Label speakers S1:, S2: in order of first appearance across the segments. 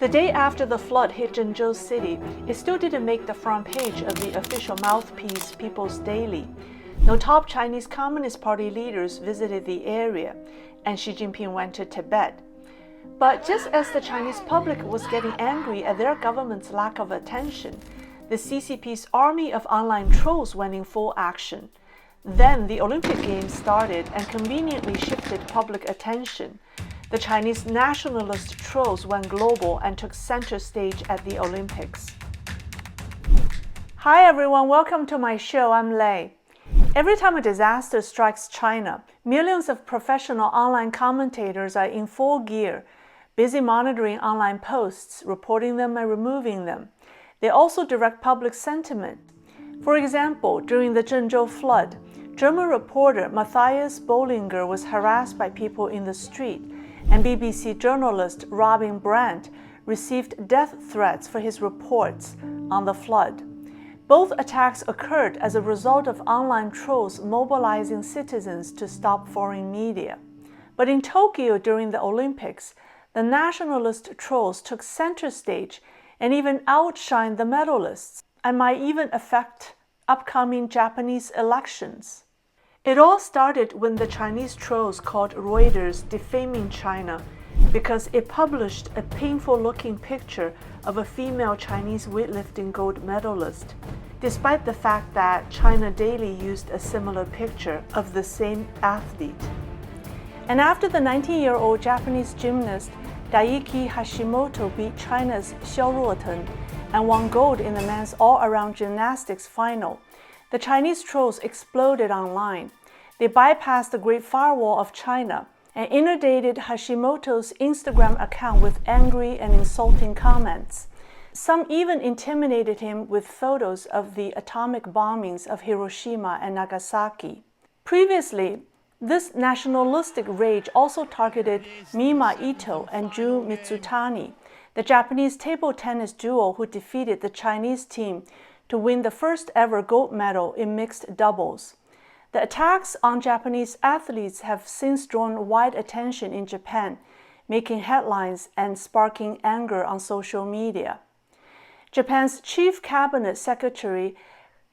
S1: The day after the flood hit Zhengzhou city, it still didn't make the front page of the official mouthpiece People's Daily. No top Chinese Communist Party leaders visited the area, and Xi Jinping went to Tibet. But just as the Chinese public was getting angry at their government's lack of attention, the CCP's army of online trolls went in full action. Then the Olympic Games started and conveniently shifted public attention. The Chinese nationalist trolls went global and took center stage at the Olympics. Hi everyone, welcome to my show. I'm Lei. Every time a disaster strikes China, millions of professional online commentators are in full gear, busy monitoring online posts, reporting them and removing them. They also direct public sentiment. For example, during the Zhengzhou flood, German reporter Matthias Bollinger was harassed by people in the street, and BBC journalist Robin Brandt received death threats for his reports on the flood. Both attacks occurred as a result of online trolls mobilizing citizens to stop foreign media. But in Tokyo during the Olympics, the nationalist trolls took center stage and even outshined the medalists, and might even affect upcoming Japanese elections. It all started when the Chinese trolls called Reuters defaming China because it published a painful-looking picture of a female Chinese weightlifting gold medalist, despite the fact that China Daily used a similar picture of the same athlete. And after the 19-year-old Japanese gymnast Daiki Hashimoto beat China's Xiao Ruoteng and won gold in the men's all-around gymnastics final, the Chinese trolls exploded online. They bypassed the Great Firewall of China and inundated Hashimoto's Instagram account with angry and insulting comments. Some even intimidated him with photos of the atomic bombings of Hiroshima and Nagasaki. Previously, this nationalistic rage also targeted Mima Ito and Jun Mitsutani, the Japanese table tennis duo who defeated the Chinese team to win the first ever gold medal in mixed doubles. The attacks on Japanese athletes have since drawn wide attention in Japan, making headlines and sparking anger on social media. Japan's Chief Cabinet Secretary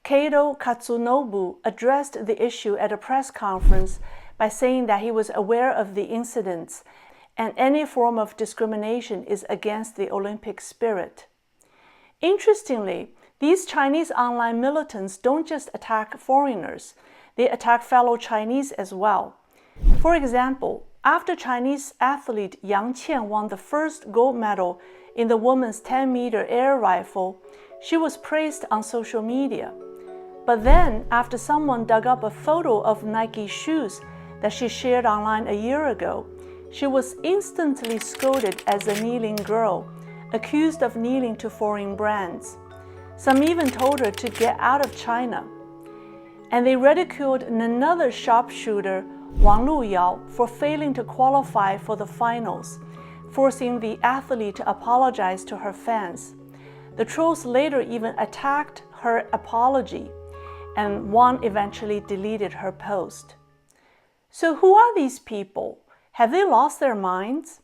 S1: Kato Katsunobu addressed the issue at a press conference by saying that he was aware of the incidents and any form of discrimination is against the Olympic spirit. Interestingly, these Chinese online militants don't just attack foreigners, they attack fellow Chinese as well. For example, after Chinese athlete Yang Qian won the first gold medal in the women's 10-meter air rifle, she was praised on social media. But then, after someone dug up a photo of Nike shoes that she shared online a year ago, she was instantly scolded as a kneeling girl, accused of kneeling to foreign brands. Some even told her to get out of China. And they ridiculed another sharpshooter, Wang Luyao, for failing to qualify for the finals, forcing the athlete to apologize to her fans. The trolls later even attacked her apology, and one eventually deleted her post. So who are these people? Have they lost their minds?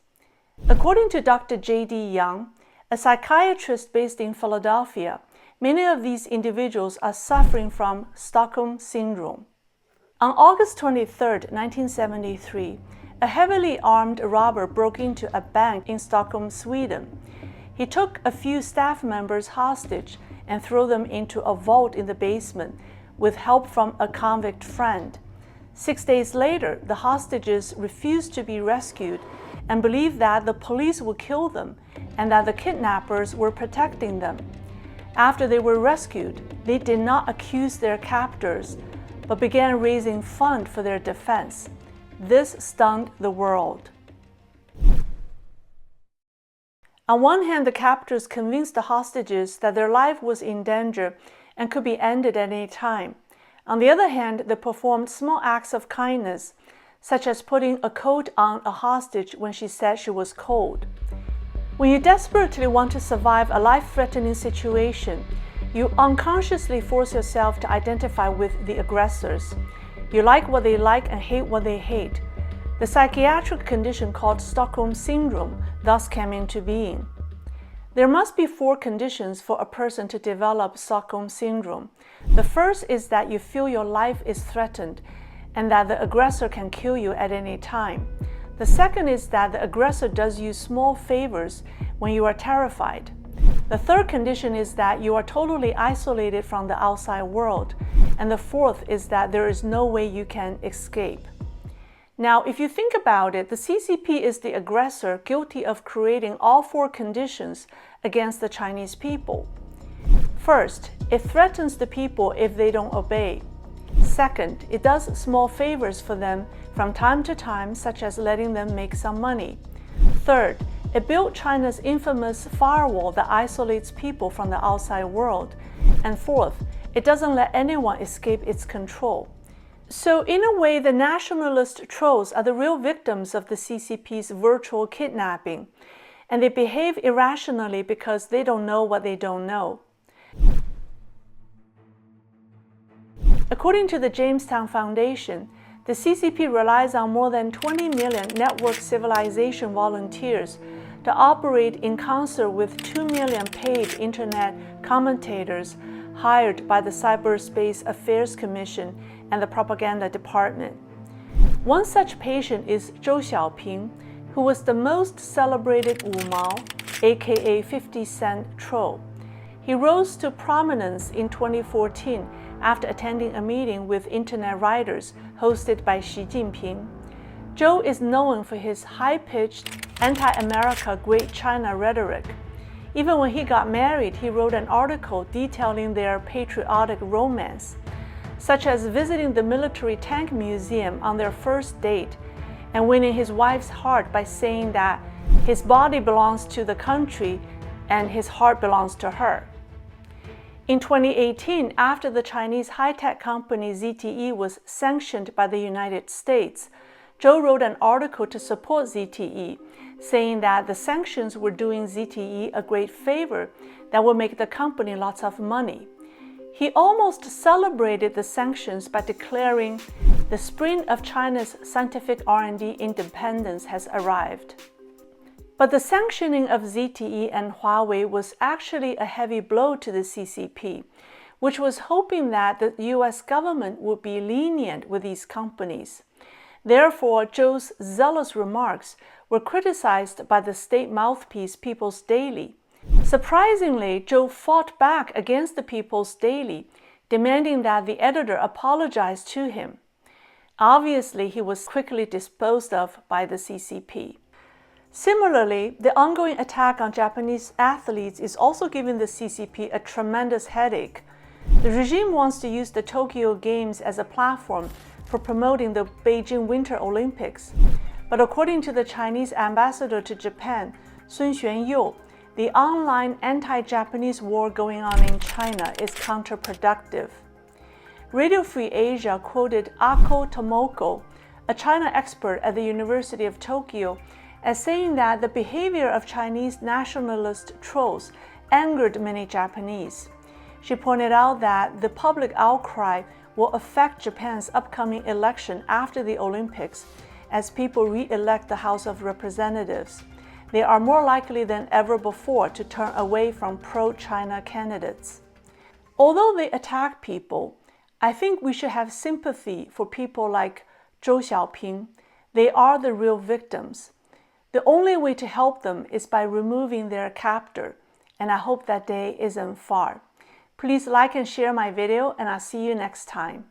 S1: According to Dr. J.D. Yang, a psychiatrist based in Philadelphia, many of these individuals are suffering from Stockholm Syndrome. On August 23, 1973, a heavily armed robber broke into a bank in Stockholm, Sweden. He took a few staff members hostage and threw them into a vault in the basement with help from a convict friend. 6 days later, the hostages refused to be rescued and believed that the police would kill them and that the kidnappers were protecting them. After they were rescued, they did not accuse their captors, but began raising funds for their defense. This stunned the world. On one hand, the captors convinced the hostages that their life was in danger and could be ended at any time. On the other hand, they performed small acts of kindness, such as putting a coat on a hostage when she said she was cold. When you desperately want to survive a life-threatening situation, you unconsciously force yourself to identify with the aggressors. You like what they like and hate what they hate. The psychiatric condition called Stockholm Syndrome thus came into being. There must be 4 conditions for a person to develop Stockholm Syndrome. The first is that you feel your life is threatened and that the aggressor can kill you at any time. The second is that the aggressor does you small favors when you are terrified. The third condition is that you are totally isolated from the outside world. And the fourth is that there is no way you can escape. Now, if you think about it, the CCP is the aggressor guilty of creating all 4 conditions against the Chinese people. First, it threatens the people if they don't obey. Second, it does small favors for them from time to time, such as letting them make some money. Third, it built China's infamous firewall that isolates people from the outside world. And fourth, it doesn't let anyone escape its control. So in a way, the nationalist trolls are the real victims of the CCP's virtual kidnapping, and they behave irrationally because they don't know what they don't know. According to the Jamestown Foundation, the CCP relies on more than 20 million network civilization volunteers to operate in concert with 2 million paid internet commentators hired by the Cyberspace Affairs Commission and the Propaganda Department. One such patient is Zhou Xiaoping, who was the most celebrated Wumao, aka 50 Cent troll. He rose to prominence in 2014 after attending a meeting with internet writers hosted by Xi Jinping. Zhou is known for his high-pitched, anti-America Great China rhetoric. Even when he got married, he wrote an article detailing their patriotic romance, such as visiting the military tank museum on their first date and winning his wife's heart by saying that his body belongs to the country and his heart belongs to her. In 2018, after the Chinese high-tech company ZTE was sanctioned by the United States, Zhou wrote an article to support ZTE, saying that the sanctions were doing ZTE a great favor that would make the company lots of money. He almost celebrated the sanctions by declaring, "The spring of China's scientific R&D independence has arrived." But the sanctioning of ZTE and Huawei was actually a heavy blow to the CCP, which was hoping that the U.S. government would be lenient with these companies. Therefore, Zhou's zealous remarks were criticized by the state mouthpiece People's Daily. Surprisingly, Zhou fought back against the People's Daily, demanding that the editor apologize to him. Obviously, he was quickly disposed of by the CCP. Similarly, the ongoing attack on Japanese athletes is also giving the CCP a tremendous headache. The regime wants to use the Tokyo Games as a platform for promoting the Beijing Winter Olympics. But according to the Chinese ambassador to Japan, Sun Xuanyou, the online anti-Japanese war going on in China is counterproductive. Radio Free Asia quoted Ako Tomoko, a China expert at the University of Tokyo, as saying that the behavior of Chinese nationalist trolls angered many Japanese. She pointed out that the public outcry will affect Japan's upcoming election after the Olympics as people re-elect the House of Representatives. They are more likely than ever before to turn away from pro-China candidates. Although they attack people, I think we should have sympathy for people like Zhou Xiaoping. They are the real victims. The only way to help them is by removing their captor, and I hope that day isn't far. Please like and share my video, and I'll see you next time.